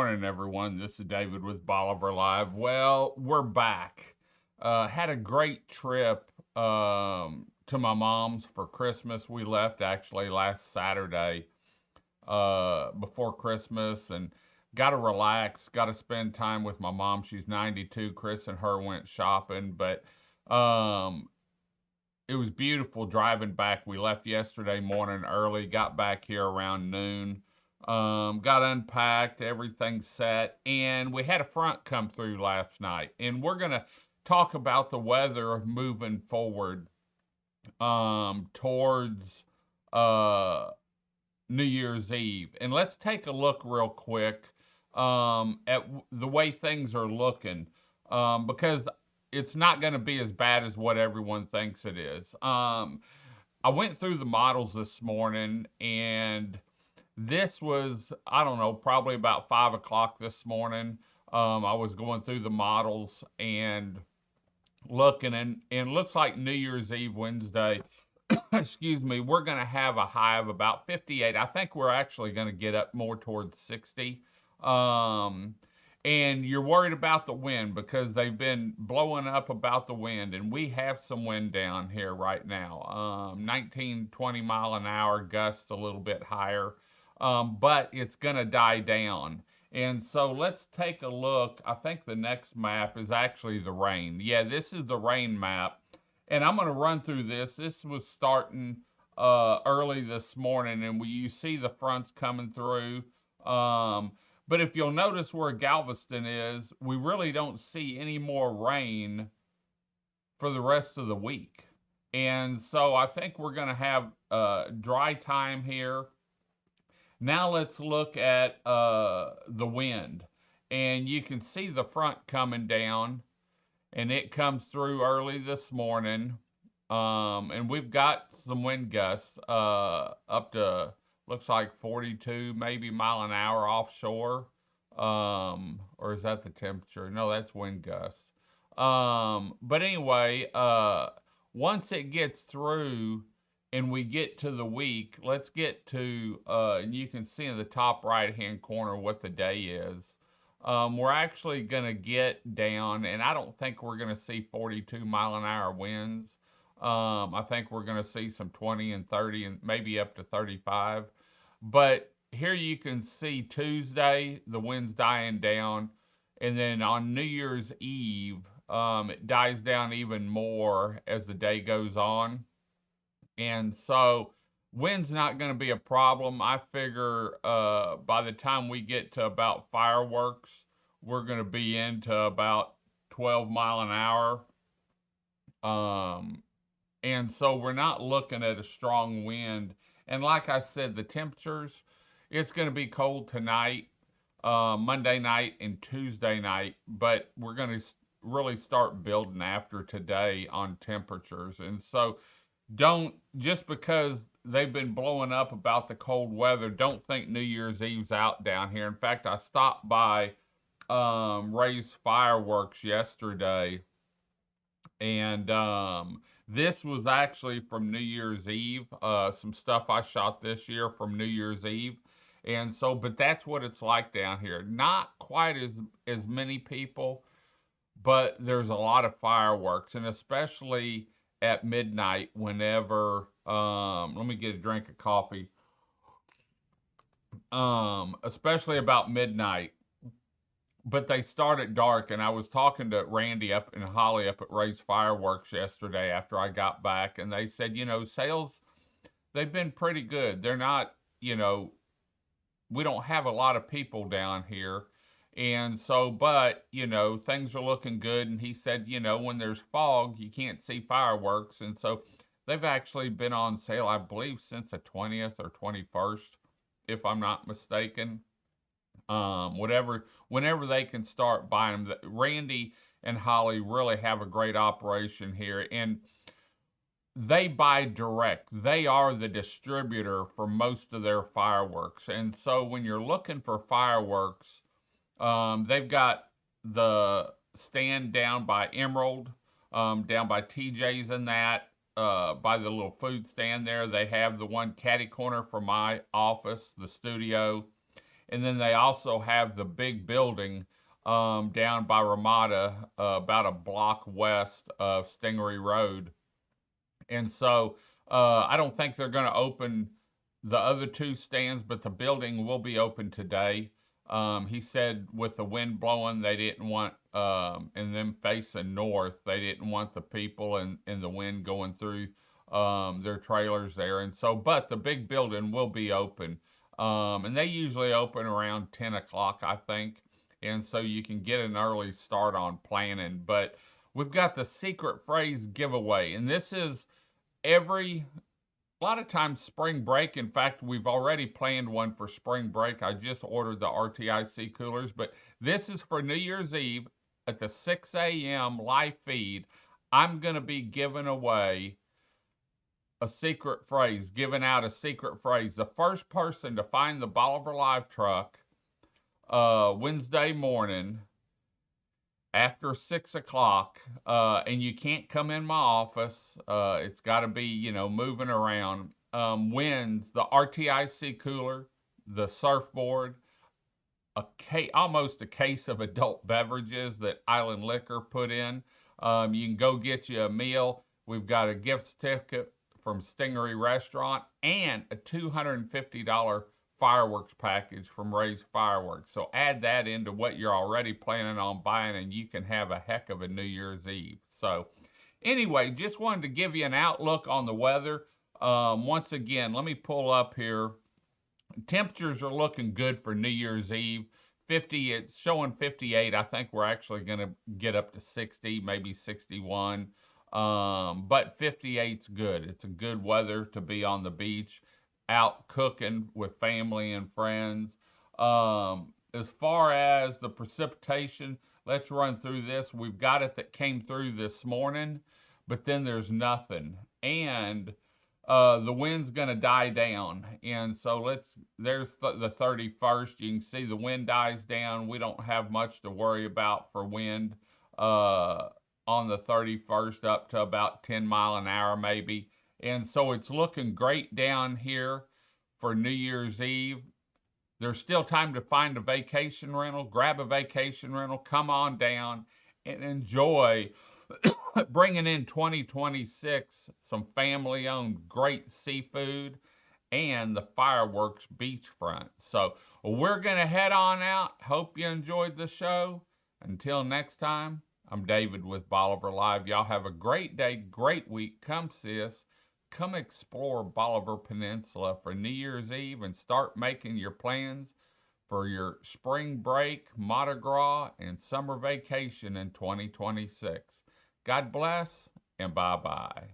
morning, everyone. This is David with Bolivar Live. Well, we're back. Had a great trip to my mom's for Christmas. We left actually last Saturday before Christmas and got to relax, got to spend time with my mom. She's 92. Chris and her went shopping, but um, it was beautiful driving back. We left yesterday morning early, got back here around noon. Got unpacked, everything set, and we had a front come through last night. And we're going to talk about the weather moving forward towards uh, New Year's Eve. And let's take a look real quick at the way things are looking because it's not going to be as bad as what everyone thinks it is. I went through the models this morning, and this was, I don't know, probably about 5 o'clock this morning. I was going through the models and looking, and looks like New Year's Eve Wednesday, excuse me, we're going to have a high of about 58. I think we're actually going to get up more towards 60. And you're worried about the wind because they've been blowing up about the wind, and we have some wind down here right now. 19, 20 mile an hour gusts a little bit higher, but it's going to die down. And so let's take a look. I think the next map is actually the rain. Yeah, this is the rain map. And I'm going to run through this. This was starting early this morning, and you see the fronts coming through. But if you'll notice where Galveston is, we really don't see any more rain for the rest of the week. And so I think we're going to have dry time here. Now let's look at the wind. And you can see the front coming down, and it comes through early this morning. And we've got some wind gusts up to, looks like 42 maybe mile an hour offshore. Or is that the temperature? No, that's wind gusts. But anyway, once it gets through and we get to the week, let's get to, and you can see in the top right-hand corner what the day is. We're actually going to get down, and I don't think we're going to see 42 mile an hour winds. I think we're going to see some 20 and 30 and maybe up to 35. But here you can see Tuesday, the wind's dying down. And then on New Year's Eve, it dies down even more as the day goes on. And so wind's not going to be a problem. I figure by the time we get to about fireworks, we're going to be into about 12 mile an hour. And so we're not looking at a strong wind. And like I said, the temperatures, it's going to be cold tonight, Monday night and Tuesday night, but we're going to really start building after today on temperatures. And so just because they've been blowing up about the cold weather, don't think New Year's Eve's out down here. In fact, I stopped by Ray's Fireworks yesterday, and this was actually from New Year's Eve. Some stuff I shot this year from New Year's Eve. And so, but that's what it's like down here. Not quite as many people, but there's a lot of fireworks. And especially at midnight whenever, let me get a drink of coffee. Especially about midnight. But they start at dark, and I was talking to Randy up and Holly up at Ray's Fireworks yesterday after I got back, and they said, sales, they've been pretty good. They're not, we don't have a lot of people down here, and so, but, things are looking good, and he said, when there's fog, you can't see fireworks, and so they've actually been on sale, I believe, since the 20th or 21st, if I'm not mistaken. Whenever they can start buying them. Randy and Holly really have a great operation here, and they buy direct. They are the distributor for most of their fireworks. And so when you're looking for fireworks, they've got the stand down by Emerald, down by TJ's and that, by the little food stand there. They have the one catty corner for my office, the studio. And then they also have the big building down by Ramada, about a block west of Stingery Road. And so I don't think they're going to open the other two stands, but the building will be open today. He said with the wind blowing, they didn't want, and them facing north, they didn't want the people and the wind going through their trailers there. And so, but the big building will be open. And they usually open around 10 o'clock, I think. And so you can get an early start on planning. But we've got the secret phrase giveaway. And this is a lot of times spring break. In fact, we've already planned one for spring break. I just ordered the RTIC coolers, but this is for New Year's Eve at the 6 a.m. live feed. I'm going to be giving away a secret phrase, giving out a secret phrase. The first person to find the Bolivar Live truck Wednesday morning after 6 o'clock, and you can't come in my office, it's got to be, moving around, wins the RTIC cooler, the surfboard, almost a case of adult beverages that Island Liquor put in. You can go get you a meal. We've got a gift certificate from Stingery Restaurant and a $250 fireworks package from Ray's Fireworks. So add that into what you're already planning on buying, and you can have a heck of a New Year's Eve. So anyway, just wanted to give you an outlook on the weather. Once again, let me pull up here. Temperatures are looking good for New Year's Eve. 50, it's showing 58. I think we're actually going to get up to 60, maybe 61. But 58's good. It's a good weather to be on the beach, out cooking with family and friends. As far as the precipitation, let's run through this. We've got it that came through this morning, but then there's nothing. And the wind's going to die down. And so there's the 31st. You can see the wind dies down. We don't have much to worry about for wind on the 31st, up to about 10 mile an hour maybe. And so it's looking great down here for New Year's Eve. There's still time to find a vacation rental. Grab a vacation rental, come on down and enjoy bringing in 2026, some family-owned great seafood and the fireworks beachfront. So we're going to head on out. Hope you enjoyed the show. Until next time, I'm David with Bolivar Live. Y'all have a great day, great week. Come see us. Come explore Bolivar Peninsula for New Year's Eve and start making your plans for your spring break, Mardi Gras, and summer vacation in 2026. God bless, and bye-bye.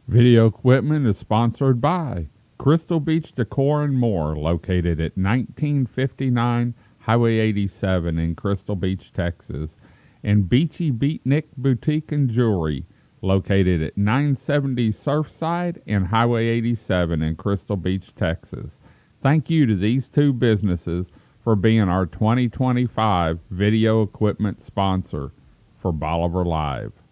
Video equipment is sponsored by Crystal Beach Decor and More, located at 1959 Highway 87 in Crystal Beach, Texas, and Beachy Beatnik Boutique and Jewelry, located at 970 Surfside and Highway 87 in Crystal Beach, Texas. Thank you to these two businesses for being our 2025 video equipment sponsor for Bolivar Live.